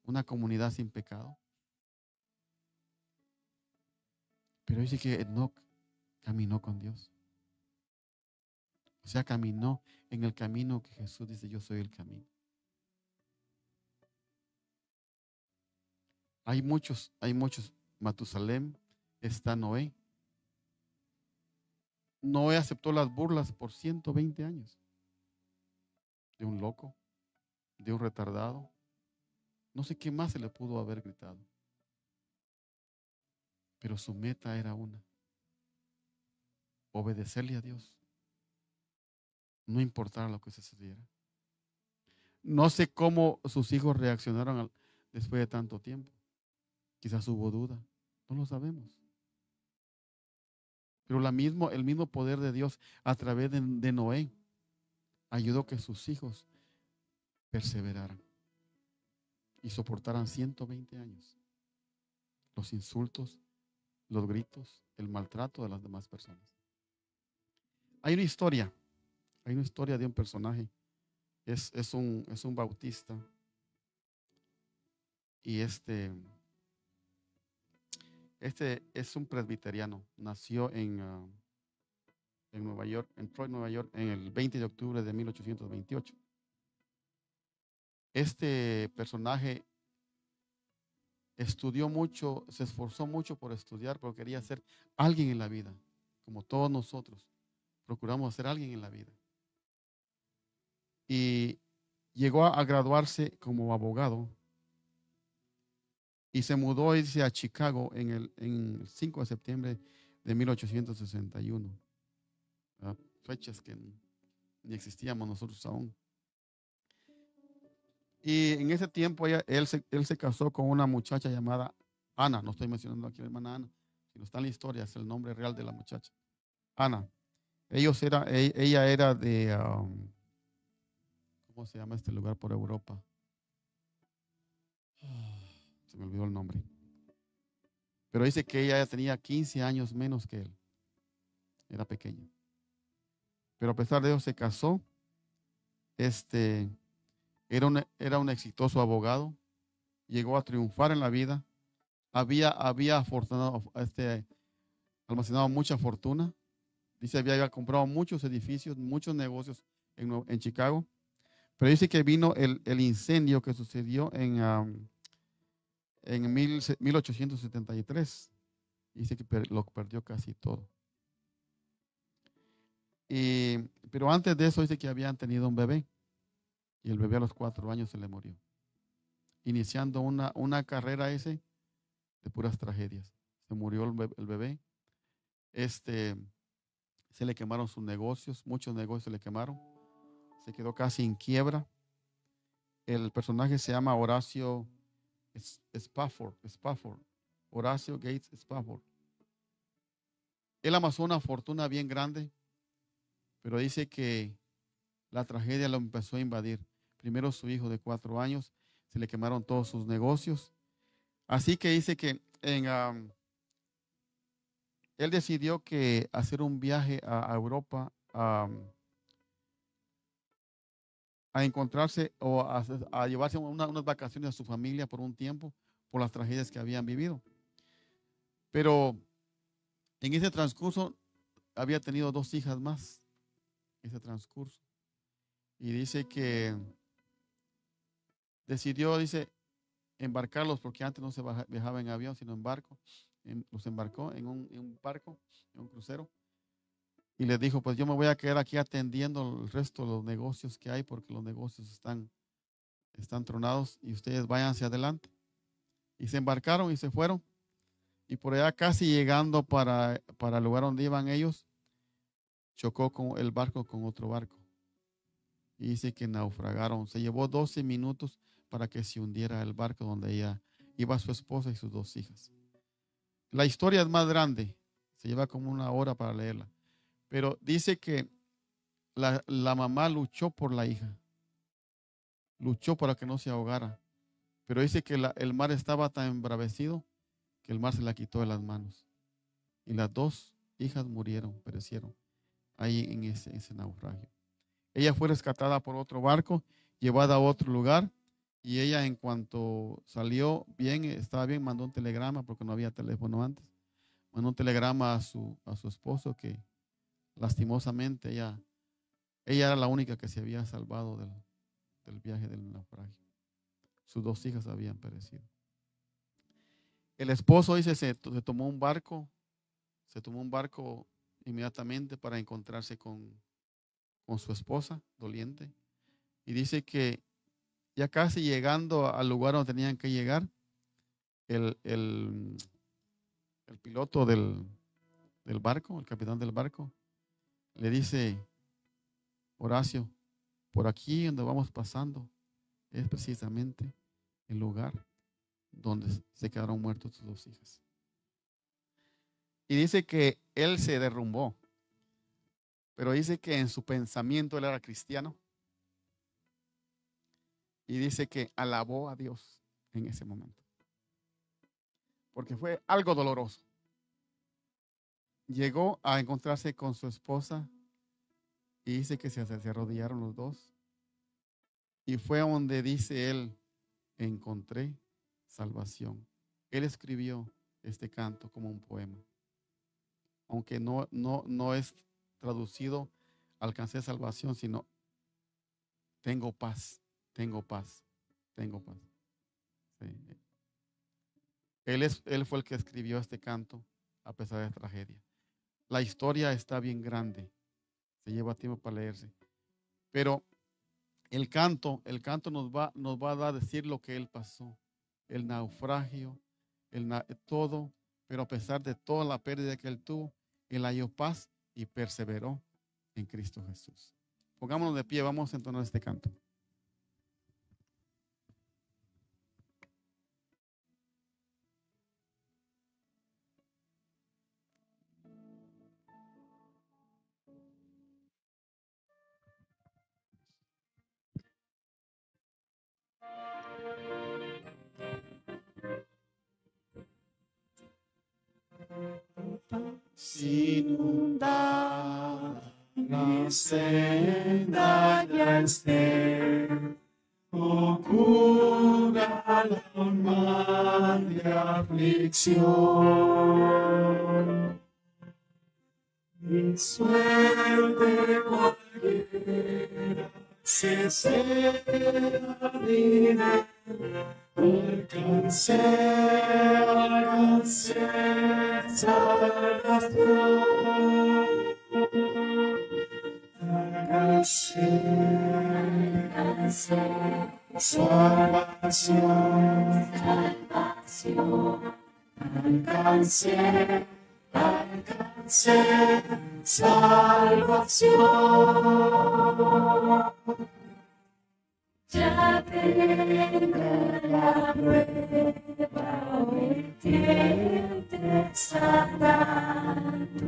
una comunidad sin pecado? Pero dice que Enoc caminó con Dios. O sea, caminó en el camino que Jesús dice, yo soy el camino. Hay muchos. Matusalem, está Noé. Noé aceptó las burlas por 120 años. De un loco, de un retardado. No sé qué más se le pudo haber gritado. Pero su meta era una: obedecerle a Dios. No importara lo que sucediera. No sé cómo sus hijos reaccionaron después de tanto tiempo. Quizás hubo duda. No lo sabemos. Pero el mismo poder de Dios a través de Noé ayudó que sus hijos perseveraran y soportaran 120 años. Los insultos, los gritos, el maltrato de las demás personas. Hay una historia de un personaje. Es un bautista. Y este es un presbiteriano. Nació en Nueva York, en Troy, Nueva York, en el 20 de octubre de 1828. Este personaje estudió mucho, se esforzó mucho por estudiar, porque quería ser alguien en la vida, como todos nosotros. Procuramos ser alguien en la vida. Y llegó a graduarse como abogado. Y se mudó a Chicago en el 5 de septiembre de 1861. Fechas que ni existíamos nosotros aún. Y en ese tiempo él se casó con una muchacha llamada Ana. No estoy mencionando aquí a la hermana Ana, sino está en la historia, es el nombre real de la muchacha. Ana. Ella era de, ¿cómo se llama este lugar por Europa? Se me olvidó el nombre. Pero dice que ella tenía 15 años menos que él. Era pequeña. Pero a pesar de eso se casó. Era un exitoso abogado. Llegó a triunfar en la vida. Había almacenado mucha fortuna. Dice había comprado muchos edificios, muchos negocios en Chicago. Pero dice que vino el incendio que sucedió en 1873. Dice que lo perdió casi todo. Pero antes de eso dice que habían tenido un bebé. Y el bebé a los 4 años se le murió. Iniciando una carrera de puras tragedias. Se murió el bebé. Se le quemaron sus negocios. Muchos negocios se le quemaron. Se quedó casi en quiebra. El personaje se llama Horacio Spafford. Horacio Gates Spafford. Él amasó una fortuna bien grande, pero dice que la tragedia lo empezó a invadir. Primero su hijo de 4 años, se le quemaron todos sus negocios. Así que dice que él decidió que hacer un viaje a Europa a encontrarse o a llevarse unas vacaciones a su familia por un tiempo, por las tragedias que habían vivido. Pero en ese transcurso había tenido 2 hijas más, ese transcurso. Y dice que decidió, embarcarlos, porque antes no se viajaba en avión, sino en barco. Los embarcó en un barco, en un crucero. Y les dijo, pues yo me voy a quedar aquí atendiendo el resto de los negocios que hay, porque los negocios están tronados y ustedes vayan hacia adelante. Y se embarcaron y se fueron. Y por allá casi llegando para el lugar donde iban ellos, chocó con el barco con otro barco. Y dice que naufragaron. Se llevó 12 minutos para que se hundiera el barco donde ella iba, su esposa y sus 2 hijas. La historia es más grande. Se lleva como 1 hora para leerla. Pero dice que la mamá luchó por la hija. Luchó para que no se ahogara. Pero dice que el mar estaba tan embravecido que el mar se la quitó de las manos. Y las 2 hijas murieron, perecieron ahí en ese naufragio. Ella fue rescatada por otro barco, llevada a otro lugar, y ella, en cuanto salió bien, estaba bien, mandó un telegrama, porque no había teléfono antes. Mandó un telegrama a su esposo, que lastimosamente ella era la única que se había salvado del viaje del naufragio. Sus 2 hijas habían perecido. El esposo dice, se tomó un barco inmediatamente para encontrarse con su esposa doliente. Y dice que ya casi llegando al lugar donde tenían que llegar, el piloto del barco, el capitán del barco, le dice: Horacio, por aquí donde vamos pasando es precisamente el lugar donde se quedaron muertos tus 2 hijas. Y dice que él se derrumbó, pero dice que en su pensamiento él era cristiano. Y dice que alabó a Dios en ese momento, porque fue algo doloroso. Llegó a encontrarse con su esposa y dice que se arrodillaron los 2. Y fue donde dice él: encontré salvación. Él escribió este canto como un poema. Aunque no es traducido alcancé salvación, sino tengo paz, tengo paz, tengo paz. Sí. Él fue el que escribió este canto a pesar de la tragedia. La historia está bien grande, se lleva tiempo para leerse, pero el canto nos va a dar decir lo que él pasó, el naufragio, todo, pero a pesar de toda la pérdida que él tuvo, él halló paz y perseveró en Cristo Jesús. Pongámonos de pie, vamos a entonar este canto.
Inundada mi senda ya esté, ocurra la mar de aflicción. Mi suerte cualquiera se sea dinero, alcancé salvación, alcancé salvación, alcancé salvación. Ya venga la prueba, vertiente sangrando,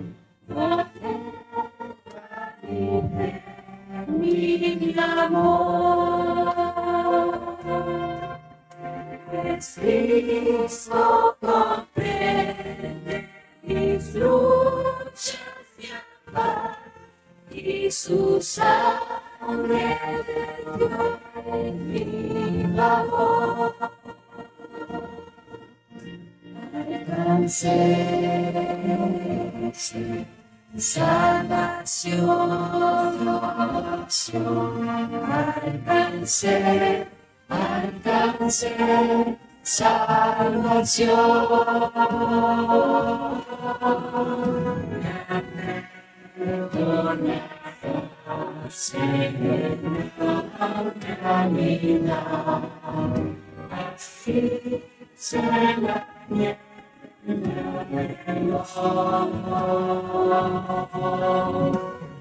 mi amor. Es Cristo comprende mis luchas y amar, y su sangre vertió en mi labor. Alcancé salvación, alcancé salvación. Señor, caminar, así se la nieve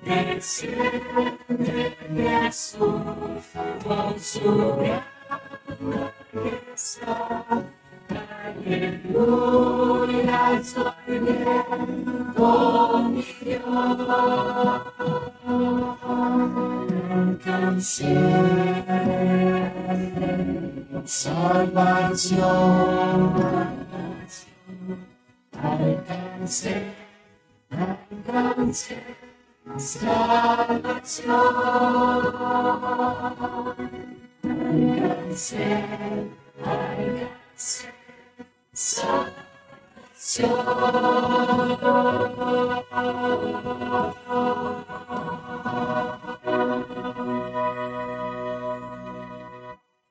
Desciende Jesús con su grandeza. Aleluya, soy bien con mi Dios. Alcancé salvación. Alcancé, alcancé salvación. Alcancé, alcancé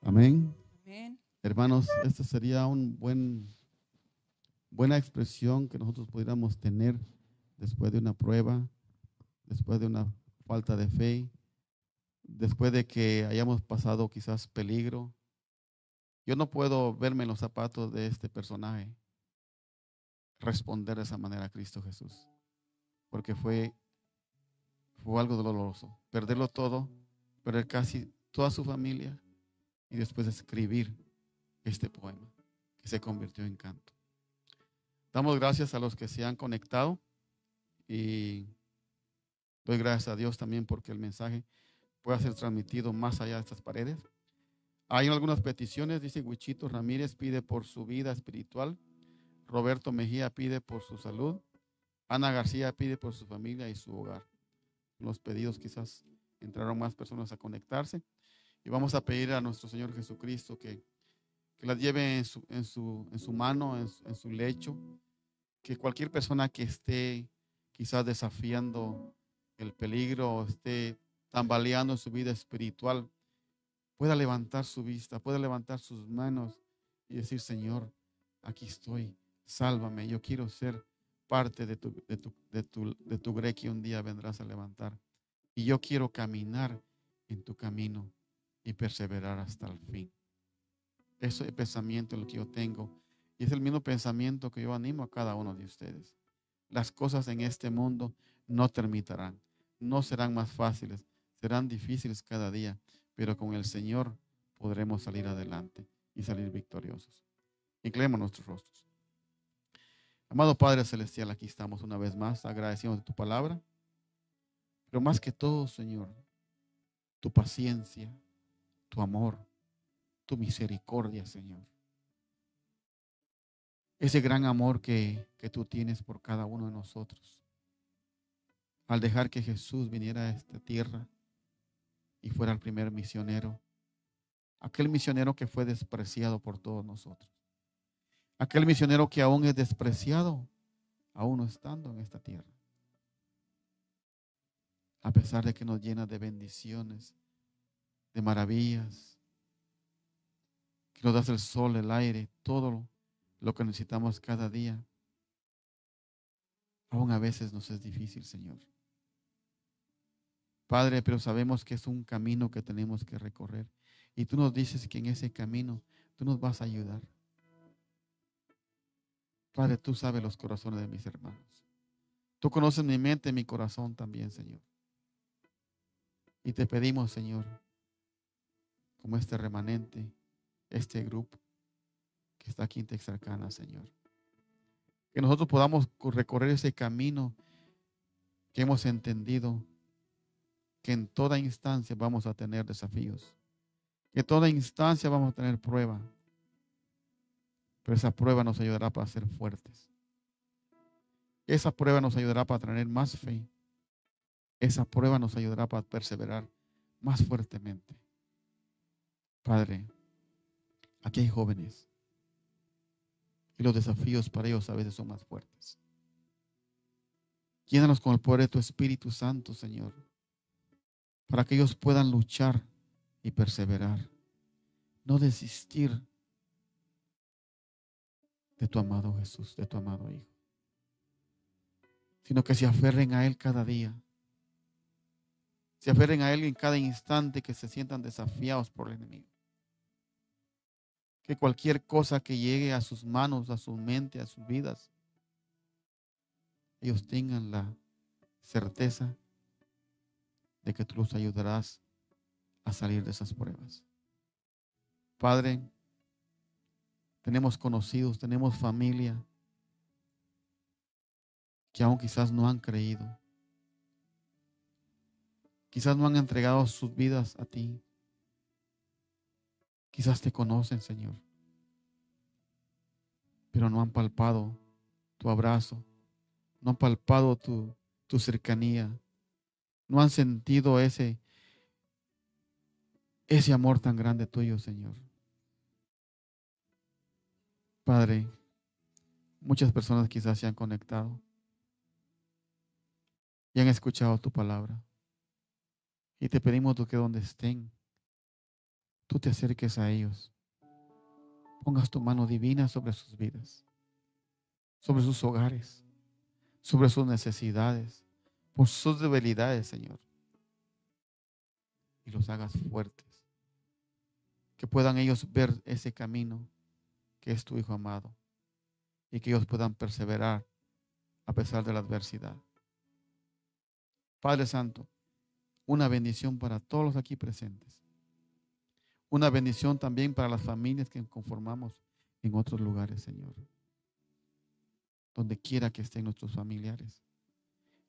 Amén.
Amén.
Hermanos, esta sería buena expresión que nosotros pudiéramos tener después de una prueba, después de una falta de fe, después de que hayamos pasado quizás peligro. Yo no puedo verme en los zapatos de este personaje, responder de esa manera a Cristo Jesús, porque fue algo doloroso, perderlo todo, perder casi toda su familia y después escribir este poema que se convirtió en canto. Damos gracias a los que se han conectado y doy gracias a Dios también porque el mensaje pueda ser transmitido más allá de estas paredes. Hay algunas peticiones, dice Huichito Ramírez pide por su vida espiritual, Roberto Mejía pide por su salud, Ana García pide por su familia y su hogar. Los pedidos quizás entraron más personas a conectarse y vamos a pedir a nuestro Señor Jesucristo que las lleve en su mano, en su lecho, que cualquier persona que esté quizás desafiando el peligro o esté tambaleando en su vida espiritual pueda levantar su vista, pueda levantar sus manos y decir: Señor, aquí estoy, sálvame, yo quiero ser parte de tu grey que un día vendrás a levantar y yo quiero caminar en tu camino y perseverar hasta el fin. Ese es el pensamiento lo que yo tengo y es el mismo pensamiento que yo animo a cada uno de ustedes. Las cosas en este mundo no terminarán, no serán más fáciles, serán difíciles cada día, pero con el Señor podremos salir adelante y salir victoriosos. Inclinemos nuestros rostros. Amado Padre Celestial, aquí estamos una vez más agradecidos de tu palabra, pero más que todo, Señor, tu paciencia, tu amor, tu misericordia, Señor. Ese gran amor que tú tienes por cada uno de nosotros. Al dejar que Jesús viniera a esta tierra y fuera el primer misionero, aquel misionero que fue despreciado por todos nosotros, aquel misionero que aún es despreciado, aún no estando en esta tierra, a pesar de que nos llena de bendiciones, de maravillas, que nos das el sol, el aire, todo lo que necesitamos cada día, aún a veces nos es difícil, Señor. Padre, pero sabemos que es un camino que tenemos que recorrer. Y tú nos dices que en ese camino tú nos vas a ayudar. Padre, tú sabes los corazones de mis hermanos. Tú conoces mi mente y mi corazón también, Señor. Y te pedimos, Señor, como este remanente, este grupo que está aquí en Texarkana, Señor, que nosotros podamos recorrer ese camino que hemos entendido que en toda instancia vamos a tener desafíos, que en toda instancia vamos a tener prueba, pero esa prueba nos ayudará para ser fuertes. Esa prueba nos ayudará para tener más fe. Esa prueba nos ayudará para perseverar más fuertemente. Padre, aquí hay jóvenes y los desafíos para ellos a veces son más fuertes. Llénanos con el poder de tu Espíritu Santo, Señor, para que ellos puedan luchar y perseverar, no desistir de tu amado Jesús, de tu amado Hijo, sino que se aferren a Él cada día, se aferren a Él en cada instante que se sientan desafiados por el enemigo. que cualquier cosa que llegue a sus manos, a su mente, a sus vidas, ellos tengan la certeza de que tú los ayudarás a salir de esas pruebas. Padre, tenemos conocidos, tenemos familia que aún quizás no han creído, quizás no han entregado sus vidas a ti, quizás te conocen, Señor, pero no han palpado tu abrazo, no han palpado tu cercanía, no han sentido ese amor tan grande tuyo, Señor. Padre, muchas personas quizás se han conectado y han escuchado tu palabra. Y te pedimos que donde estén, tú te acerques a ellos. Pongas tu mano divina sobre sus vidas, sobre sus hogares, sobre sus necesidades, por sus debilidades, Señor. Y los hagas fuertes. Que puedan ellos ver ese camino que es tu Hijo amado. Y que ellos puedan perseverar a pesar de la adversidad. Padre Santo, una bendición para todos los aquí presentes. Una bendición también para las familias que conformamos en otros lugares, Señor. Donde quiera que estén nuestros familiares,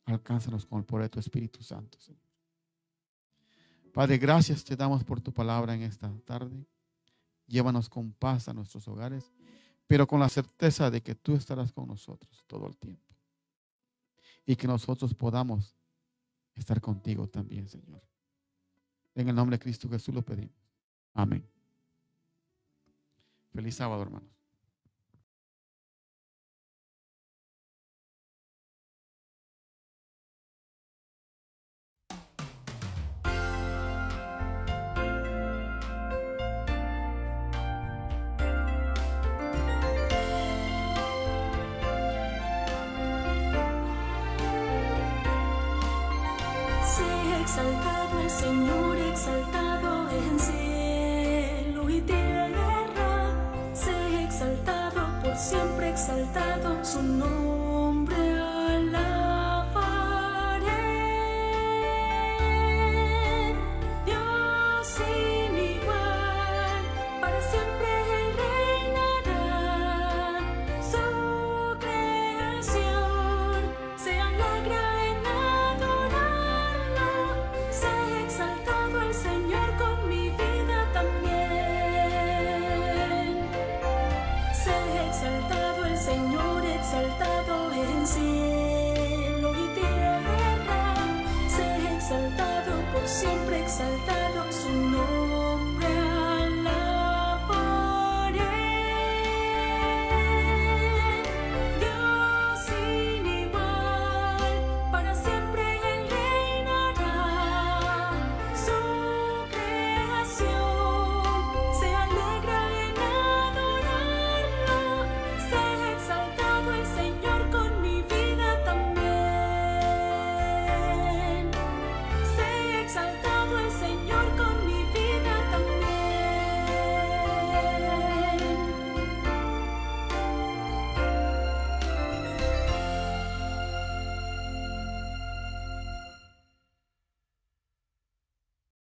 alcánzanos con el poder de tu Espíritu Santo, Señor. Padre, gracias te damos por tu palabra en esta tarde. Llévanos con paz a nuestros hogares, pero con la certeza de que tú estarás con nosotros todo el tiempo. Y que nosotros podamos estar contigo también, Señor. En el nombre de Cristo Jesús lo pedimos. Amén. Feliz sábado, hermanos.
Sea exaltado el Señor, exaltado en cielo y tierra. Sea exaltado por siempre, exaltado su nombre.